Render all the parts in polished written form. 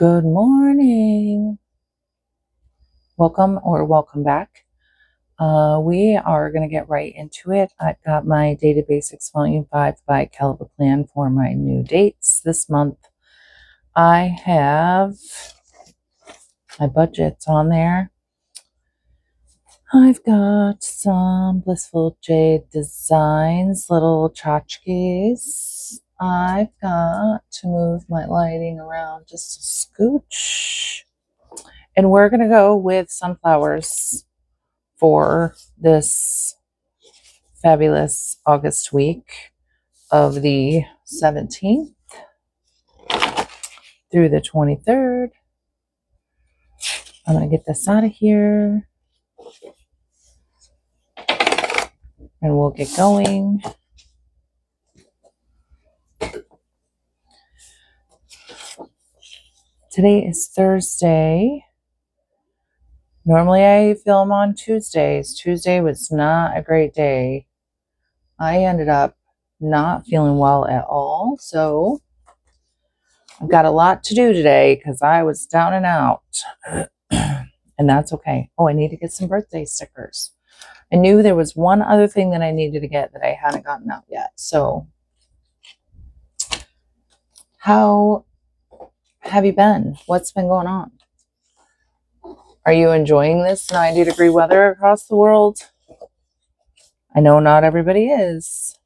Good morning. Welcome back. We are going to get right into it. I've got my Data Basics Volume 5 by Caliber plan for my new dates this month. I have my budgets on there. I've got some Blissful Jade Designs, little tchotchkes. I've got to move my lighting around just a scooch. And we're going to go with sunflowers for this fabulous August week of the 17th through the 23rd. I'm going to get this out of here and we'll get going. Today is Thursday. Normally I film on Tuesdays. Tuesday was not a great day. I ended up not feeling well at all, so I've got a lot to do today because I was down and out. And that's okay. Oh, I need to get some birthday stickers. I knew there was one other thing that I needed to get that I hadn't gotten out yet. So, how have you been? What's been going on? Are you enjoying this 90-degree weather across the world? I know not everybody is.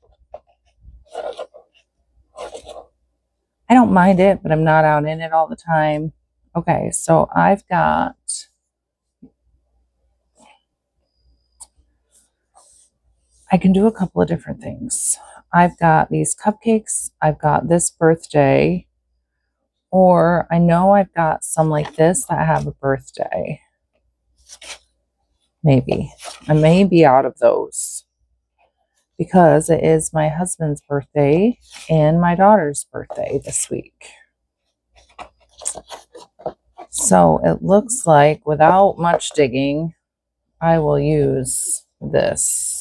I don't mind it, but I'm not out in it all the time. Okay, so I can do a couple of different things. I've got these cupcakes. I've got this birthday. Or I know I've got some like this that have a birthday. Maybe. I may be out of those because it is my husband's birthday and my daughter's birthday this week. So it looks like without much digging, I will use this.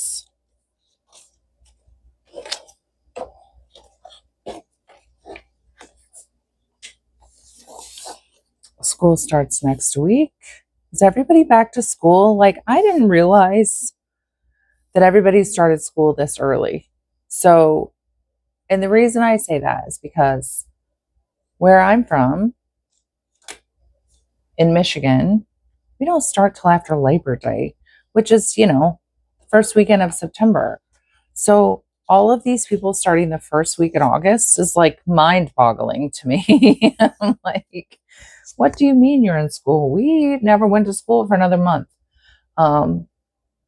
School starts next week. Is everybody back to school? Like, I didn't realize that everybody started school this early. So, and the reason I say that is because where I'm from, in Michigan, we don't start till after Labor Day, which is, the first weekend of September. So all of these people starting the first week in August is like mind-boggling to me. I'm like, what do you mean you're in school? We never went to school for another month. And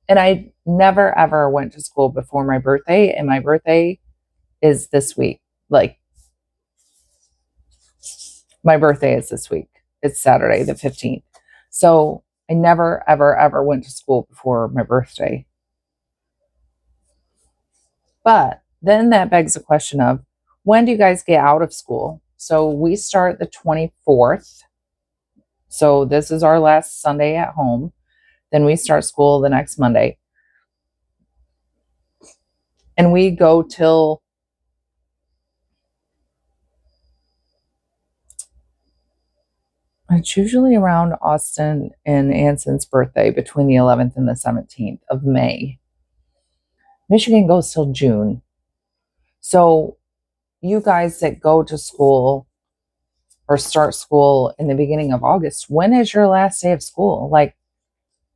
I never, ever went to school before my birthday. And my birthday is this week. Like, my birthday is this week. It's Saturday, the 15th. So I never, ever, ever went to school before my birthday. But then that begs the question of, when do you guys get out of school? So we start the 24th. So this is our last Sunday at home. Then we start school the next Monday. And we go till it's usually around Austin and Anson's birthday between the 11th and the 17th of May. Michigan goes till June. So you guys that go to school or start school in the beginning of August, when is your last day of school? Like,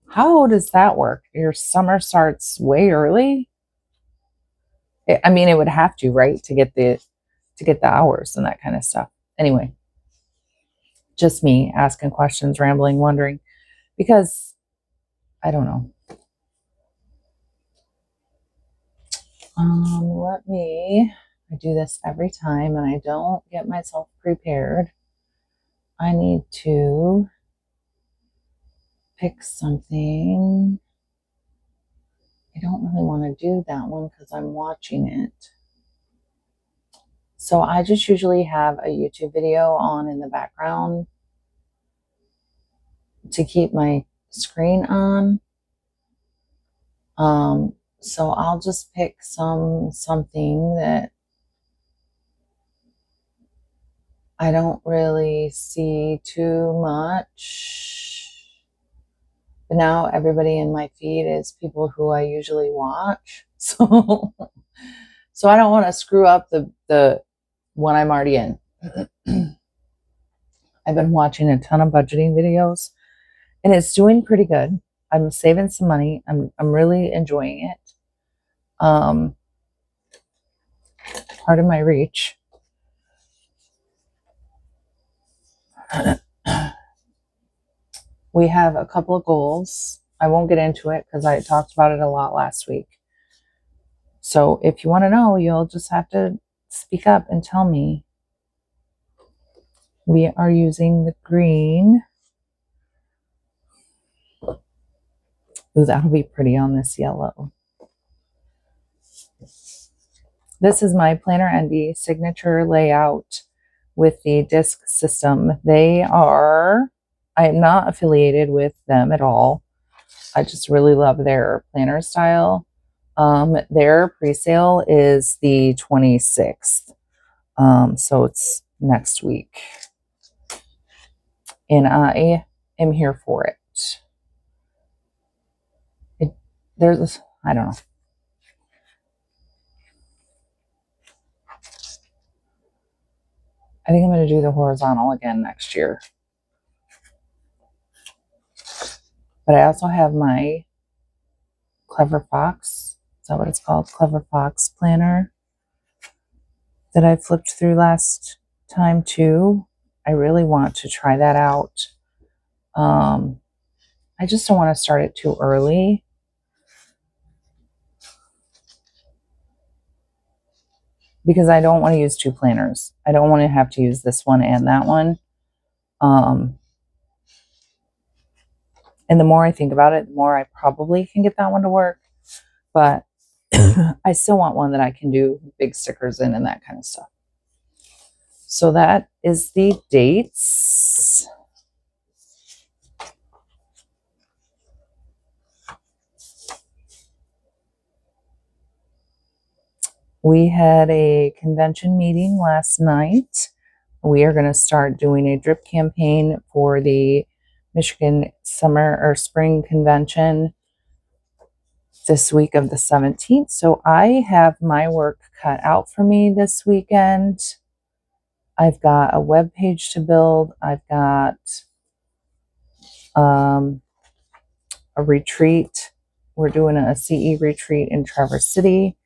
how does that work? Your summer starts way early? I mean, it would have to, right? To get the hours and that kind of stuff. Anyway, just me asking questions, rambling, wondering, because I don't know. I do this every time and I don't get myself prepared. I need to pick something. I don't really want to do that one because I'm watching it. So I just usually have a YouTube video on in the background to keep my screen on. So I'll just pick something that I don't really see too much. But now everybody in my feed is people who I usually watch. So I don't want to screw up the one I'm already in. I've been watching a ton of budgeting videos and it's doing pretty good. I'm saving some money. I'm really enjoying it. Part of my reach. We have a couple of goals. I won't get into it because I talked about it a lot last week. So if you want to know, you'll just have to speak up and tell me. We are using the green. Ooh, that'll be pretty on this yellow. This is my Planner Envy signature layout with the disc system. I am not affiliated with them at all. I just really love their planner style. Their pre-sale is the 26th. So it's next week. And I am here for it. I don't know. I think I'm going to do the horizontal again next year. But I also have my Clever Fox. Is that what it's called? Clever Fox planner that I flipped through last time too. I really want to try that out. I just don't want to start it too early. Because I don't want to use two planners. I don't want to have to use this one and that one. And the more I think about it, the more I probably can get that one to work. But I still want one that I can do big stickers in and that kind of stuff. So that is the dates. We had a convention meeting last night. We are going to start doing a drip campaign for the Michigan summer or spring convention this week of the 17th. So I have my work cut out for me this weekend. I've got a web page to build. I've got a retreat. We're doing a CE retreat in Traverse City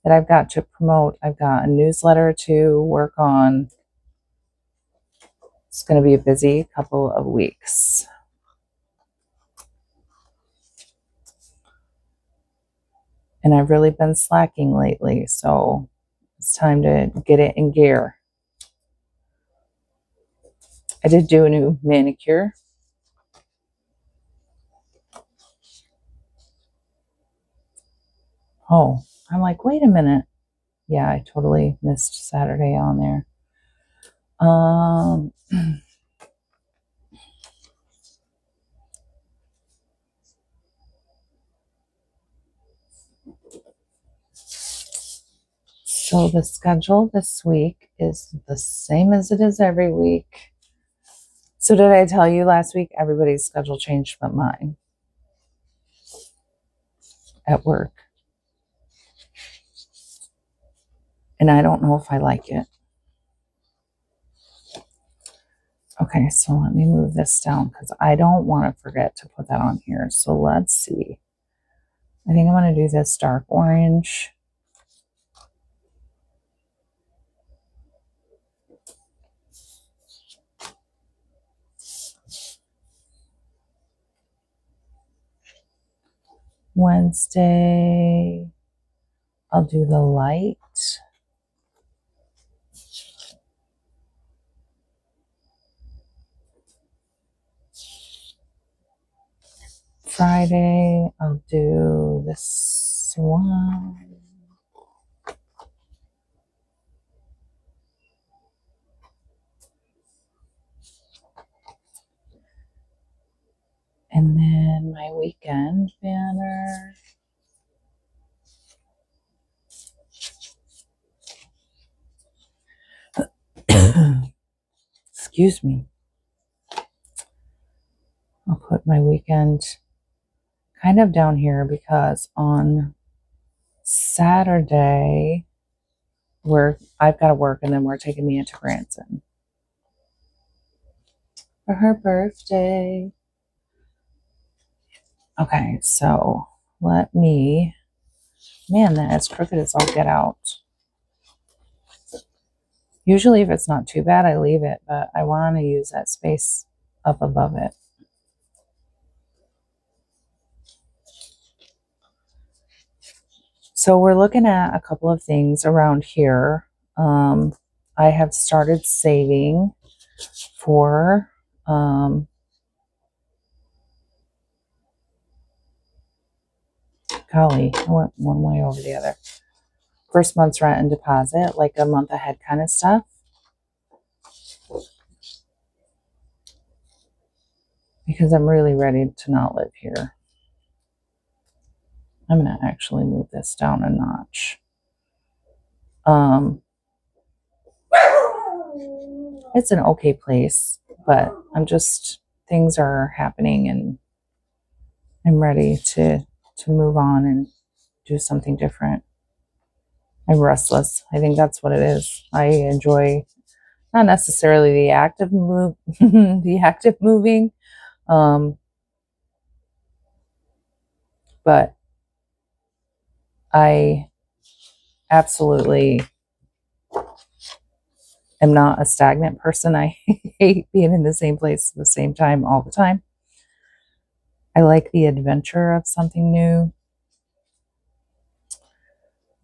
that I've got to promote. I've got a newsletter to work on. It's going to be a busy couple of weeks. And I've really been slacking lately, so it's time to get it in gear. I did do a new manicure. Oh, I'm like, wait a minute. Yeah, I totally missed Saturday on there. So the schedule this week is the same as it is every week. So did I tell you last week everybody's schedule changed but mine at work? And I don't know if I like it. Okay, so let me move this down because I don't want to forget to put that on here. So let's see. I think I'm going to do this dark orange. Wednesday, I'll do the light. Friday, I'll do this one. And then my weekend banner. Excuse me. I'll put my weekend kind of down here because on Saturday, I've got to work, and then we're taking Mia to Branson for her birthday. Okay, so let me, man, that is crooked as all get out. Usually if it's not too bad, I leave it, but I want to use that space up above it. So we're looking at a couple of things around here. I have started saving for golly, I went one way over the other. First month's rent and deposit, like a month ahead kind of stuff. Because I'm really ready to not live here. I'm going to actually move this down a notch. It's an okay place, but things are happening, and I'm ready to move on and do something different. I'm restless. I think that's what it is. I enjoy not necessarily the act of the act of moving, but I absolutely am not a stagnant person. I hate being in the same place at the same time all the time. I like the adventure of something new.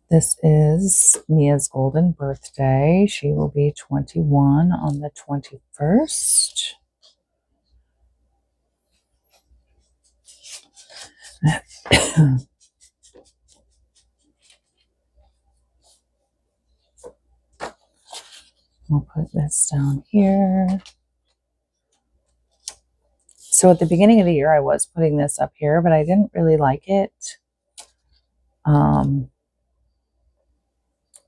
This is Mia's golden birthday. She will be 21 on the 21st. I'll put this down here. So at the beginning of the year, I was putting this up here, but I didn't really like it.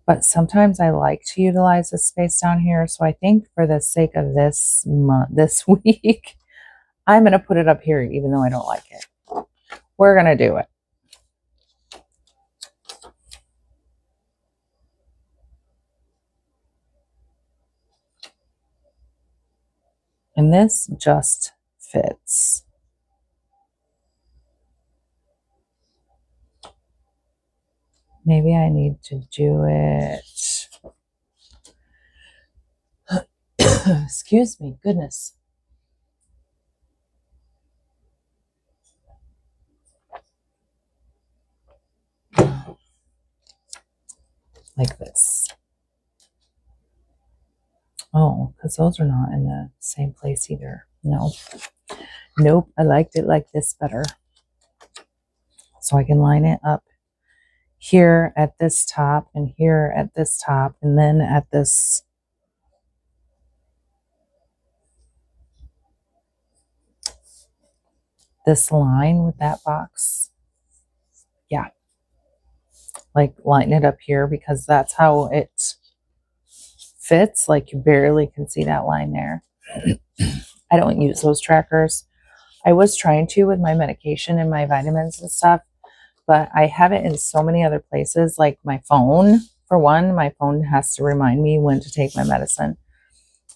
But sometimes I like to utilize this space down here. So I think for the sake of this week, I'm going to put it up here, even though I don't like it. We're going to do it. And this just fits. Maybe I need to do it. Excuse me, goodness. Like this. Oh, because those are not in the same place either. No. Nope, I liked it like this better. So I can line it up here at this top and here at this top, and then at this line with that box. Yeah. Like line it up here because that's how it fits. Like you barely can see that line there. I don't use those trackers. I was trying to with my medication and my vitamins and stuff, but I have it in so many other places, like my phone. For one, my phone has to remind me when to take my medicine.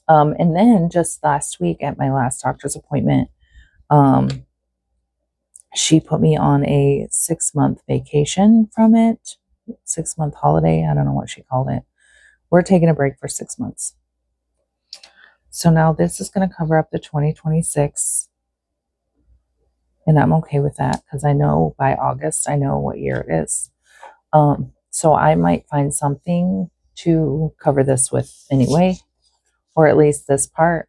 And then just last week at my last doctor's appointment, she put me on a 6-month vacation from it, 6-month holiday. I don't know what she called it. We're taking a break for 6 months. So now this is going to cover up the 2026. And I'm okay with that because I know by August, I know what year it is. So I might find something to cover this with anyway, or at least this part.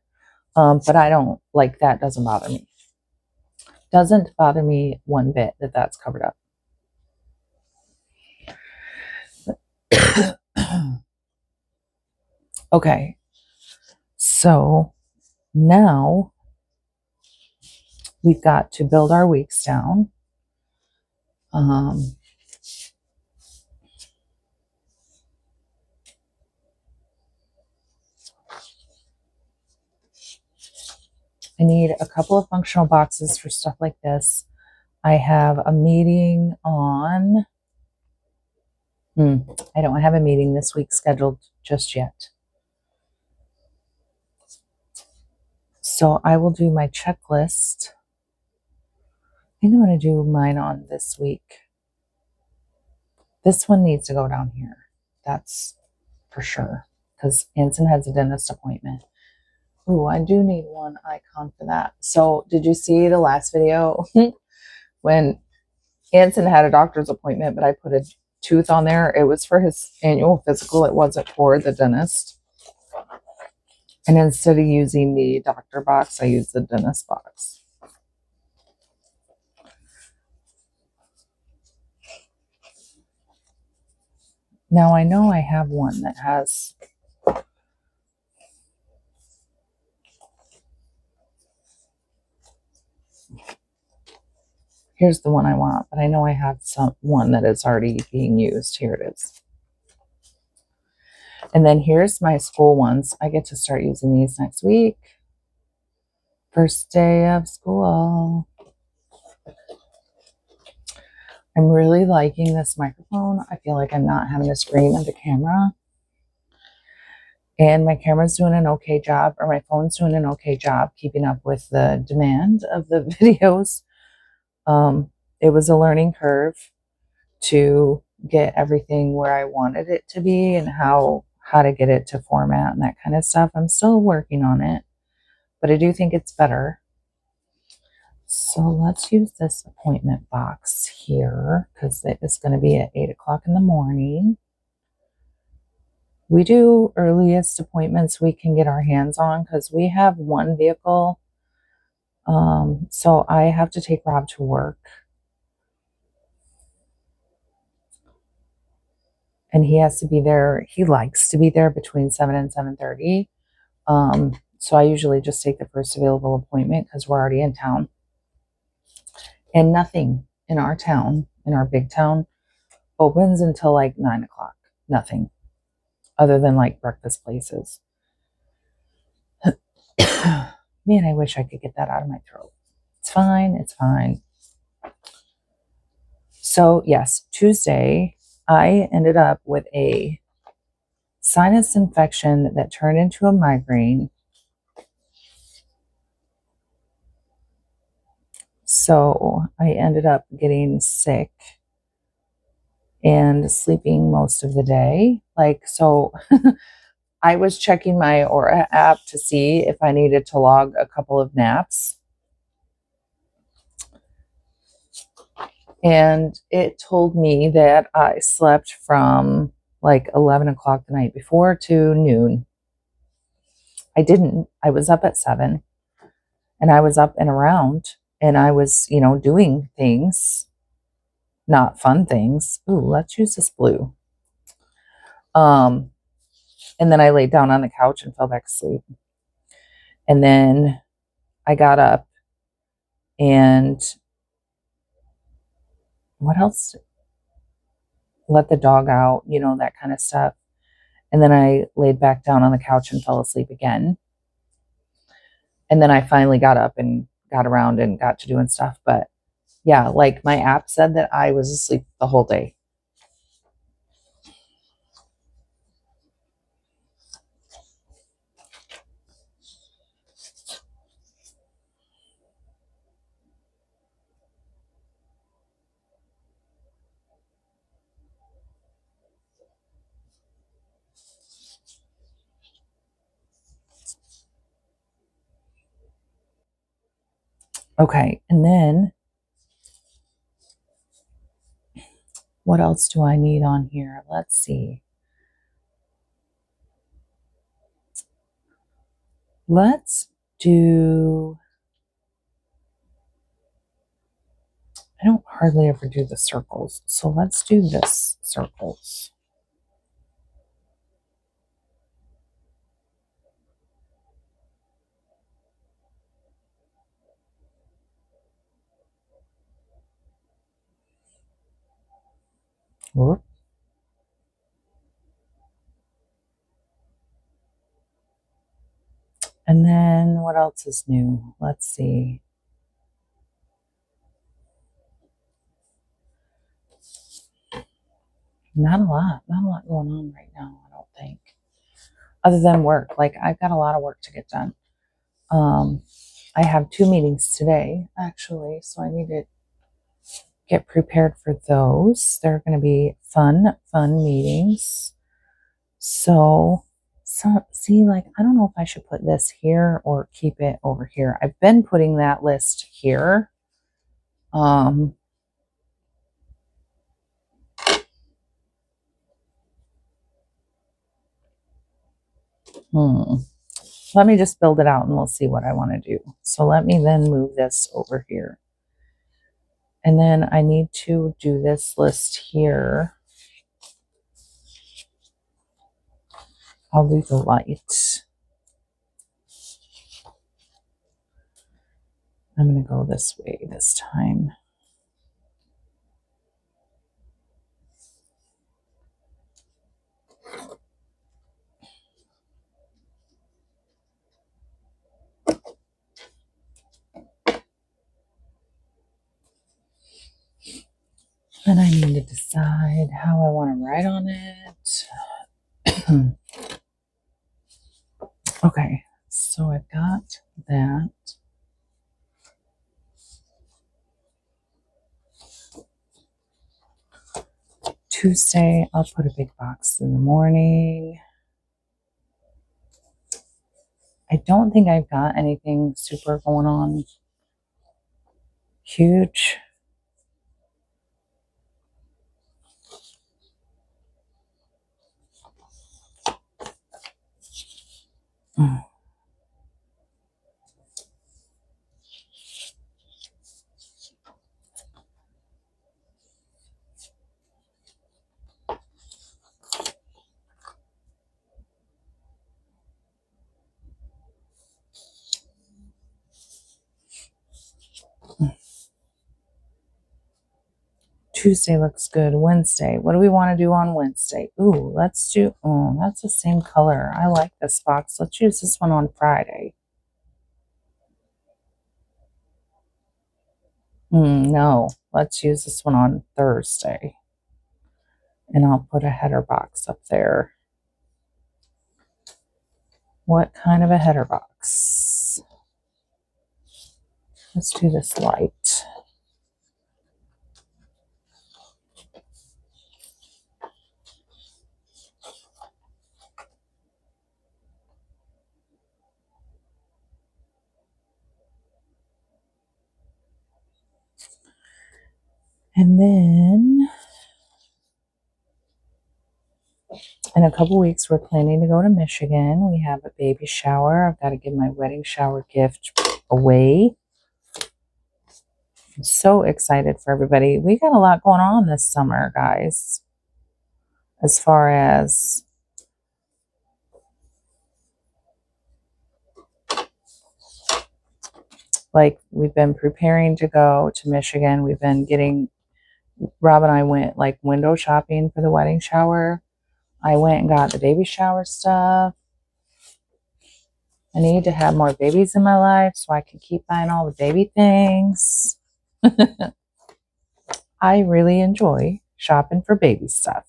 But I don't, like, that doesn't bother me. Doesn't bother me one bit that that's covered up. Okay. So now we've got to build our weeks down. I need a couple of functional boxes for stuff like this. I have a meeting on, I don't have a meeting this week scheduled just yet. So I will do my checklist. I think I'm going to do mine on this week. This one needs to go down here. That's for sure. Because Anson has a dentist appointment. Ooh, I do need one icon for that. So did you see the last video when Anson had a doctor's appointment, but I put a tooth on there? It was for his annual physical. It wasn't for the dentist. And instead of using the doctor box, I used the dentist box. Now I know I have one that has, here's the one I want, but I know I have one that is already being used. Here it is. And then here's my school ones. I get to start using these next week. First day of school. I'm really liking this microphone. I feel like I'm not having to scream at the camera. And my camera's doing an okay job, or my phone's doing an okay job keeping up with the demand of the videos. It was a learning curve to get everything where I wanted it to be and how to get it to format and that kind of stuff. I'm still working on it, but I do think it's better. So let's use this appointment box here because it is going to be at 8 o'clock in the morning. We do earliest appointments we can get our hands on because we have one vehicle. So I have to take Rob to work. And he has to be there. He likes to be there between 7 and 7:30. So I usually just take the first available appointment because we're already in town. And nothing in our town, in our big town, opens until like 9 o'clock. Nothing. Other than like breakfast places. Man, I wish I could get that out of my throat. It's fine. It's fine. So yes, Tuesday, I ended up with a sinus infection that turned into a migraine. So I ended up getting sick and sleeping most of the day. So I was checking my Aura app to see if I needed to log a couple of naps. And it told me that I slept from like 11 o'clock the night before to noon. I didn't. I was up at 7 and I was up and around and I was, doing things, not fun things. Ooh, let's use this blue. And then I laid down on the couch and fell back asleep. And then I got up and what else? Let the dog out, that kind of stuff. And then I laid back down on the couch and fell asleep again. And then I finally got up and got around and got to doing stuff. But yeah, like my app said that I was asleep the whole day. Okay, and then what else do I need on here? Let's see. Let's do, I don't hardly ever do the circles. So let's do this circles. Whoop. And then what else is new? Let's see. Not a lot going on right now, I don't think. Other than work. Like, I've got a lot of work to get done. I have 2 meetings today, actually, so I need to get prepared for those. They're going to be fun meetings. So, see, like, I don't know if I should put this here or keep it over here. I've been putting that list here. Um, Let me just build it out and we'll see what I want to do. So let me then move this over here. And then I need to do this list here. I'll do the light. I'm going to go this way this time. Then I need to decide how I want to write on it. Okay, so I've got that. Tuesday, I'll put a big box in the morning. I don't think I've got anything super going on huge. Tuesday looks good. Wednesday, what do we want to do on Wednesday? Ooh, let's do, oh, that's the same color. I like this box. Let's use this one on Friday. No, let's use this one on Thursday. And I'll put a header box up there. What kind of a header box? Let's do this light. And then in a couple weeks, we're planning to go to Michigan. We have a baby shower. I've got to give my wedding shower gift away. I'm so excited for everybody. We got a lot going on this summer, guys. As far as like, we've been preparing to go to Michigan. We've been getting, Rob and I went like window shopping for the wedding shower. I went and got the baby shower stuff. I need to have more babies in my life so I can keep buying all the baby things. I really enjoy shopping for baby stuff.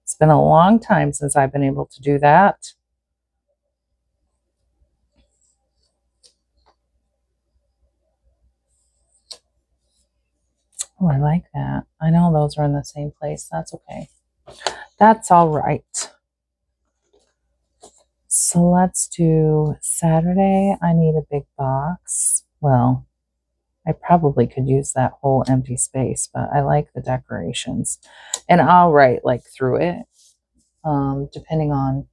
It's been a long time since I've been able to do that. Oh, I like that. I know those are in the same place. That's okay. That's all right. So let's do Saturday. I need a big box. Well, I probably could use that whole empty space, but I like the decorations. And I'll write like through it, depending on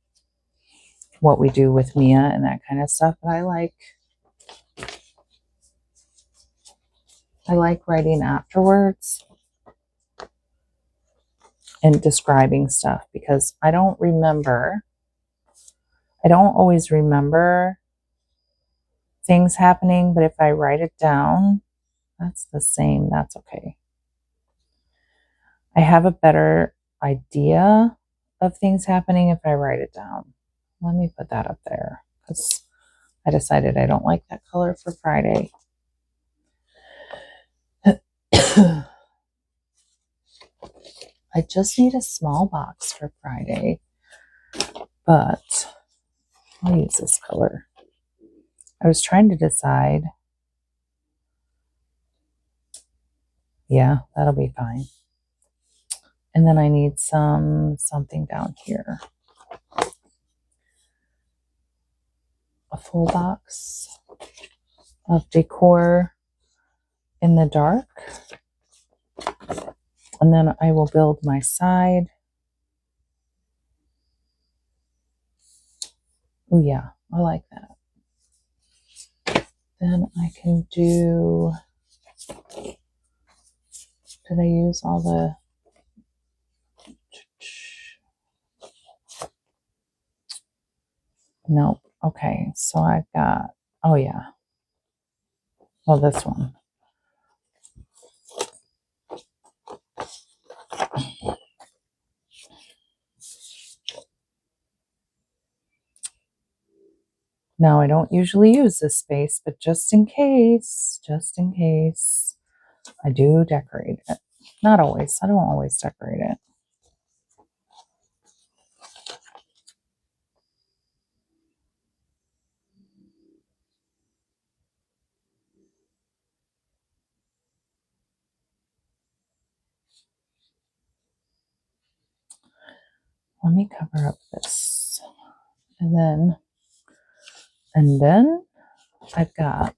what we do with Mia and that kind of stuff. But I like writing afterwards and describing stuff because I don't always remember things happening, but if I write it down, that's the same. That's okay. I have a better idea of things happening if I write it down. Let me put that up there because I decided I don't like that color for Friday. I just need a small box for Friday, but I'll use this color. I was trying to decide. Yeah, that'll be fine. And then I need something down here. A full box of decor in the dark. And then I will build my side. Oh yeah, I like that. Then I can do, did I use all the, nope. Okay, so I've got, oh yeah. Well, this one. Now, I don't usually use this space, but just in case, I do decorate it. Not always. I don't always decorate it. Let me cover up this. And then I've got,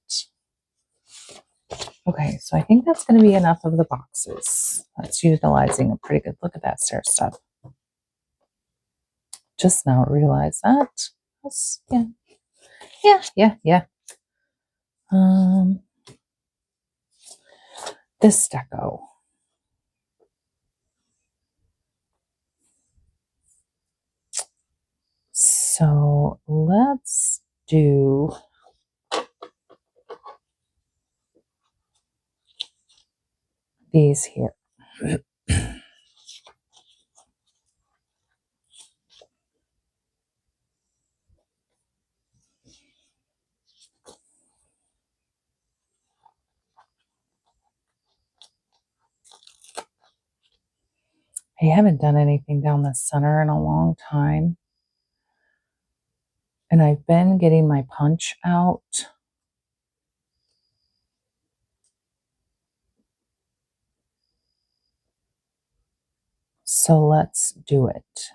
okay, so I think that's going to be enough of the boxes. That's utilizing a pretty good, look at that stair step. Just now realize that. That's, yeah. This deco. So let's do these here. I haven't done anything down the center in a long time. And I've been getting my punch out. So let's do it.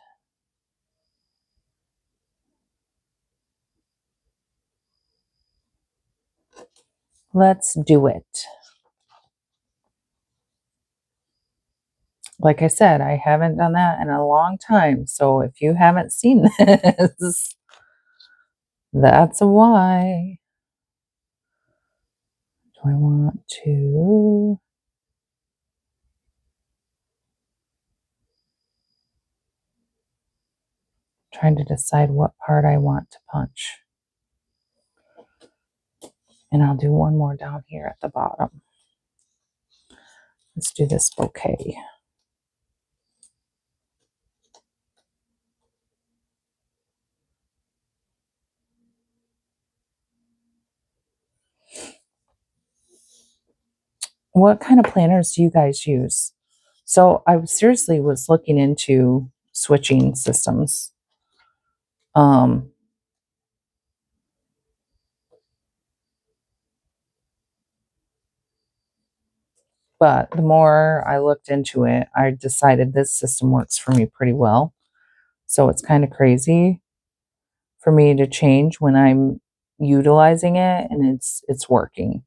Let's do it. Like I said, I haven't done that in a long time. So if you haven't seen this, that's why. Do I want to? Trying to decide what part I want to punch. And I'll do one more down here at the bottom. Let's do this bouquet. What kind of planners do you guys use? So I seriously was looking into switching systems. But the more I looked into it, I decided this system works for me pretty well. So it's kind of crazy for me to change when I'm utilizing it and it's working.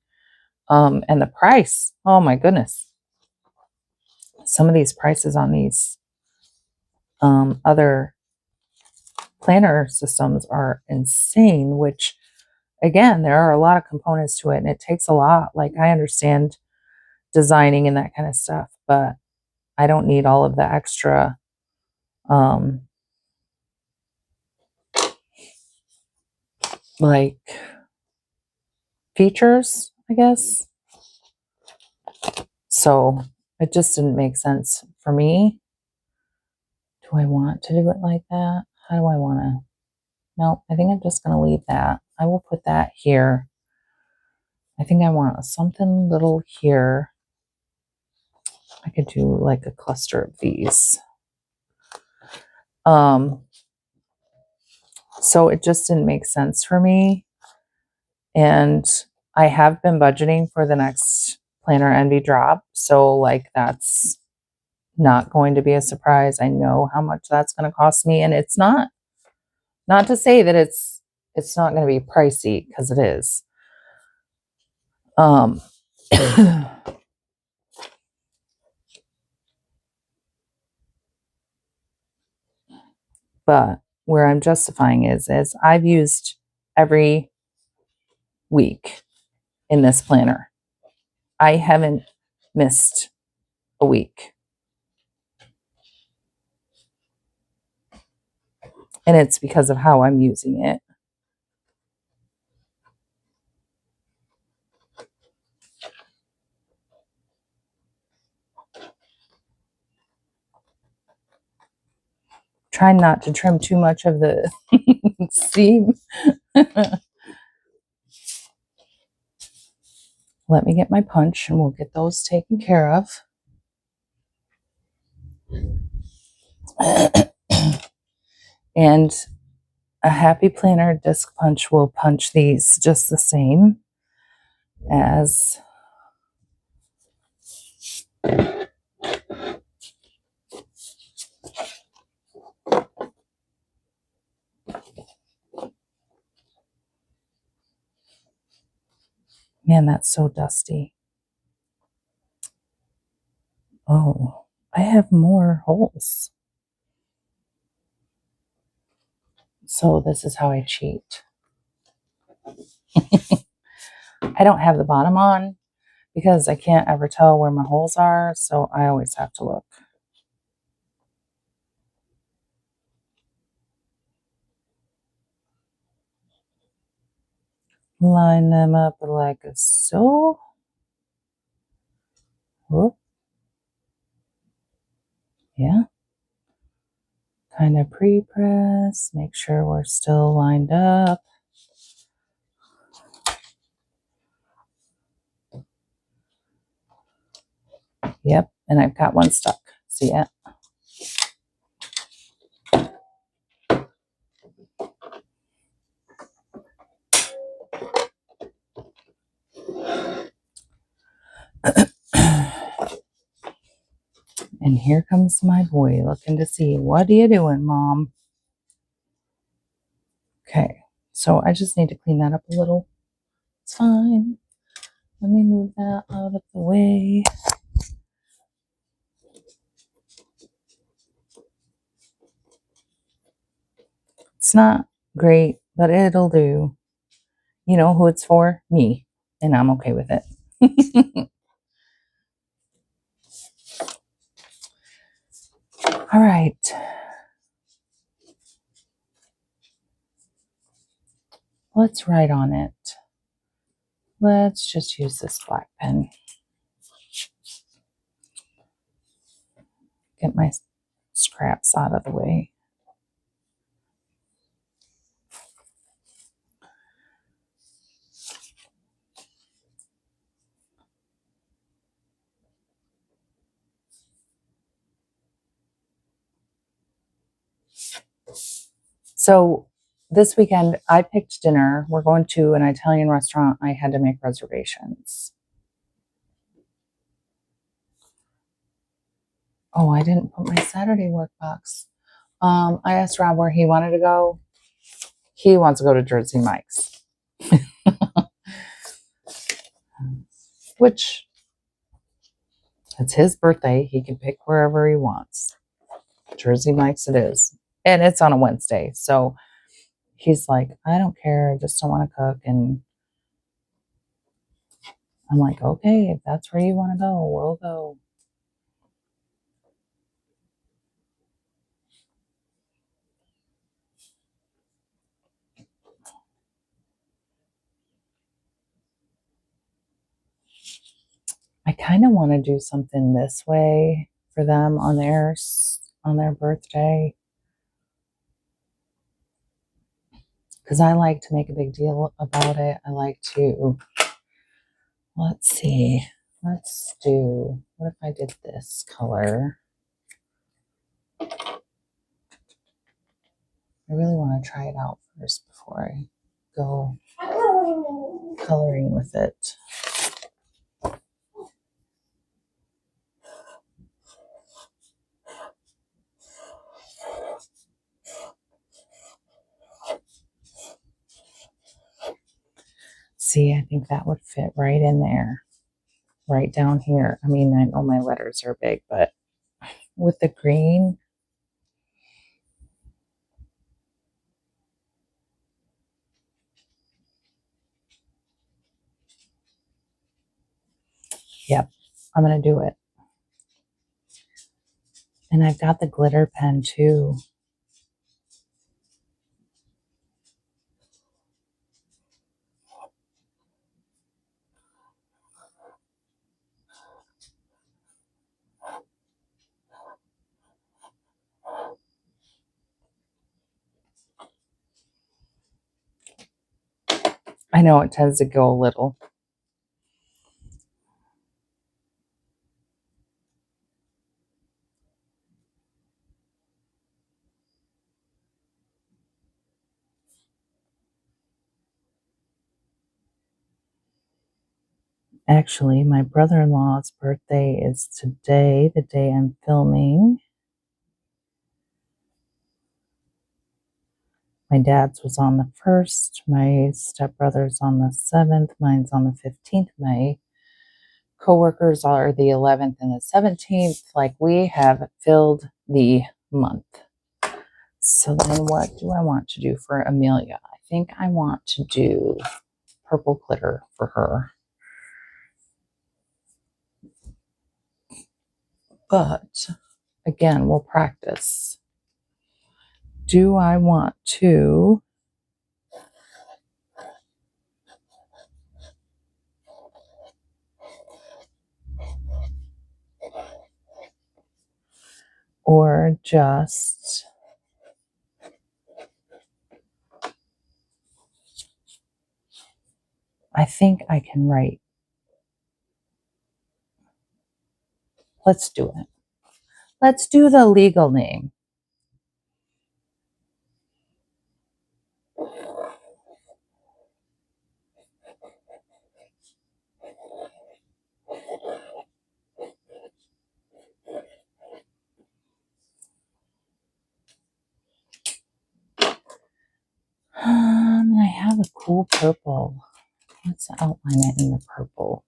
And the price, oh my goodness. Some of these prices on these other planner systems are insane, which again, there are a lot of components to it and it takes a lot. Like I understand designing and that kind of stuff, but I don't need all of the extra like features, I guess. So it just didn't make sense for me. Do I want to do it like that? How do I want to? No, I think I'm just going to leave that. I will put that here. I think I want something little here. I could do like a cluster of these. So it just didn't make sense for me. And I have been budgeting for the next Planner Envy drop. So like that's not going to be a surprise. I know how much that's going to cost me. And it's not to say that it's not going to be pricey, because it is. But where I'm justifying is I've used every week in this planner. I haven't missed a week. And it's because of how I'm using it. Trying not to trim too much of the seam. Let me get my punch and we'll get those taken care of. And a Happy Planner disc punch will punch these just the same as man, that's so dusty. Oh, I have more holes. So this is how I cheat. I don't have the bottom on because I can't ever tell where my holes are, so I always have to look. Line them up like so. Whoop. Yeah. Kind of pre-press, make sure we're still lined up. Yep, and I've got one stuck. See it? And here comes my boy looking to see, what are you doing, Mom? Okay, so I just need to clean that up a little. It's fine. Let me move that out of the way. It's not great, but it'll do. You know who it's for? Me. And I'm okay with it. All right. Let's write on it. Let's just use this black pen. Get my scraps out of the way. So this weekend, I picked dinner. We're going to an Italian restaurant. I had to make reservations. Oh, I didn't put my Saturday work box. I asked Rob where he wanted to go. He wants to go to Jersey Mike's. Which, it's his birthday. He can pick wherever he wants. Jersey Mike's it is. And it's on a Wednesday. So he's like, I don't care. I just don't want to cook. And I'm like, okay, if that's where you want to go, we'll go. I kind of want to do something this way for them on their birthday. because I like to make a big deal about it. I like to, let's see, let's do, what if I did this color? I really want to try it out first before I go coloring with it. See, I think that would fit right in there, right down here. I mean, I know my letters are big, but with the green, yep, I'm going to do it. And I've got the glitter pen too. I know it tends to go a little. Actually, my brother-in-law's birthday is today, the day I'm filming. My dad's was on the 1st, my stepbrother's on the 7th, mine's on the 15th May. Coworkers are the 11th and the 17th. Like, we have filled the month. So then what do I want to do for Amelia? I think I want to do purple glitter for her. But again, we'll practice. Do I want to or just I think I can write. Let's do it. Let's do the legal name. I have a cool purple. Let's outline it in the purple.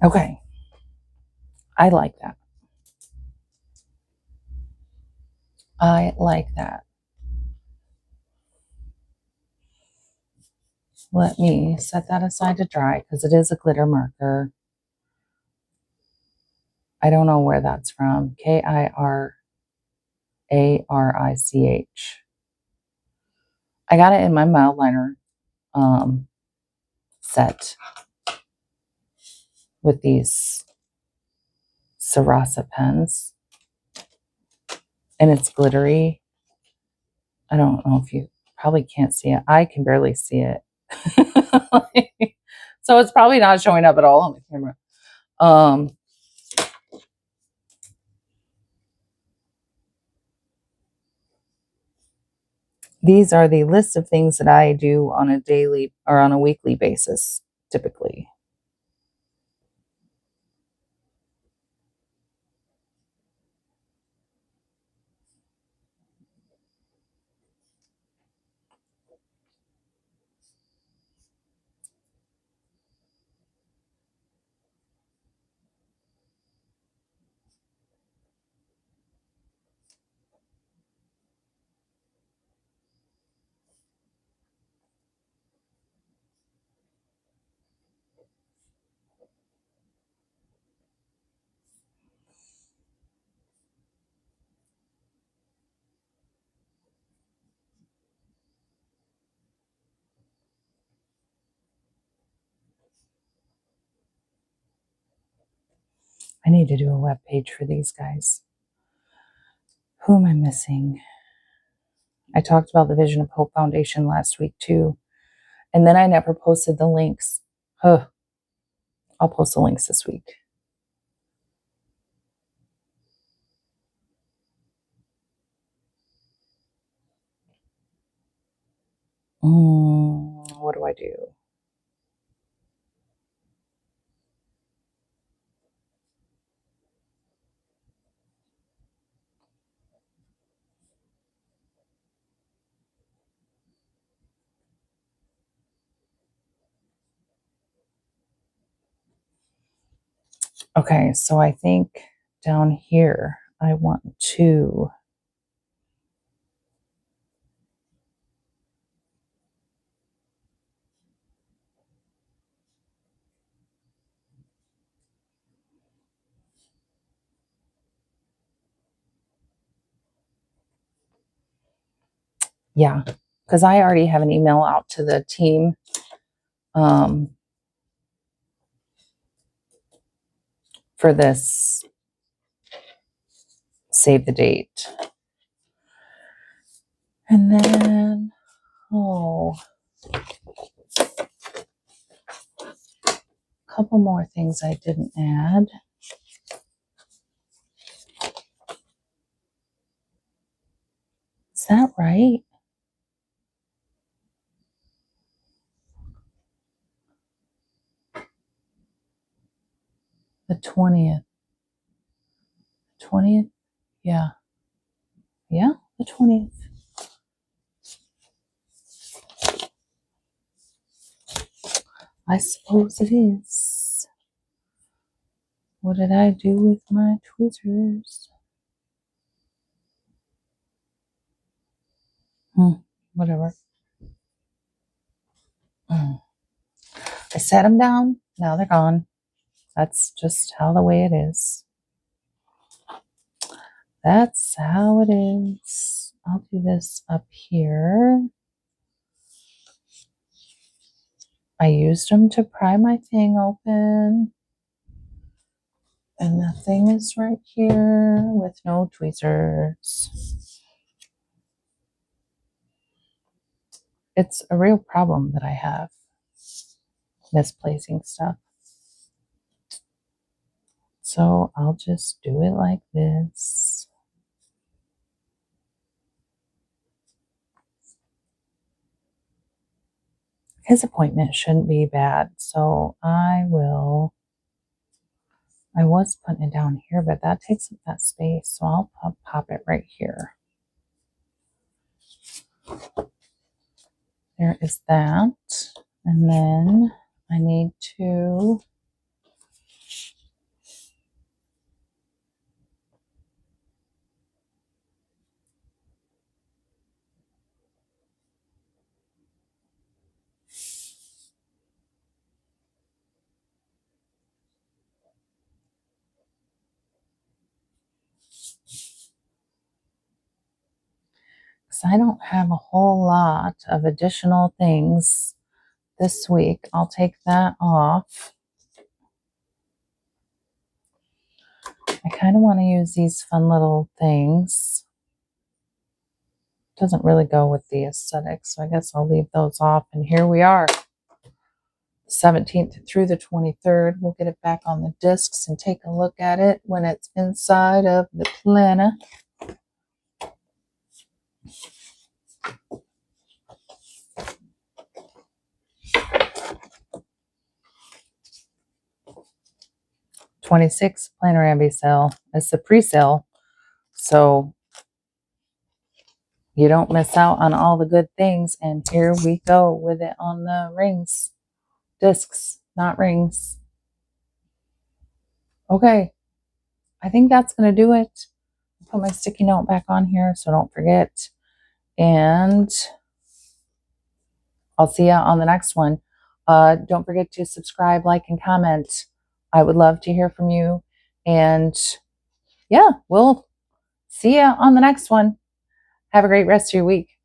Okay. I like that. I like that. Let me set that aside to dry because it is a glitter marker. I don't know where that's from. Kirarich. I got it in my mild liner set with these Sarasa pens. And it's glittery. I don't know if you probably can't see it. I can barely see it. So it's probably not showing up at all on the camera. These are the list of things that I do on a daily or on a weekly basis, typically. I need to do a web page for these guys. Who am I missing? I talked about the Vision of Hope Foundation last week too. And then I never posted the links. Huh. I'll post the links this week. What do I do? Okay, so I think down here I want to yeah, because I already have an email out to the team for this save the date. And then, a couple more things I didn't add. Is that right? The 20th. 20th? Yeah. Yeah, the 20th. I suppose it is. What did I do with my tweezers? Whatever. I set them down. Now they're gone. That's just how the way it is. That's how it is. I'll do this up here. I used them to pry my thing open. And the thing is right here with no tweezers. It's a real problem that I have. Misplacing stuff. So I'll just do it like this. His appointment shouldn't be bad, so I was putting it down here, but that takes up that space, so I'll pop it right here. There is that. And then I need to because I don't have a whole lot of additional things this week. I'll take that off. I kind of want to use these fun little things. Doesn't really go with the aesthetics, so I guess I'll leave those off. And here we are, 17th through the 23rd. We'll get it back on the discs and take a look at it when it's inside of the planner. $26 planner Ambi sale. It's the pre-sale, so you don't miss out on all the good things. And here we go with it on the rings. Discs, not rings. Okay, I think that's going to do it. Put my sticky note back on here, so don't forget. And I'll see you on the next one. Don't forget to subscribe, like, and comment. I would love to hear from you. And yeah, we'll see you on the next one. Have a great rest of your week.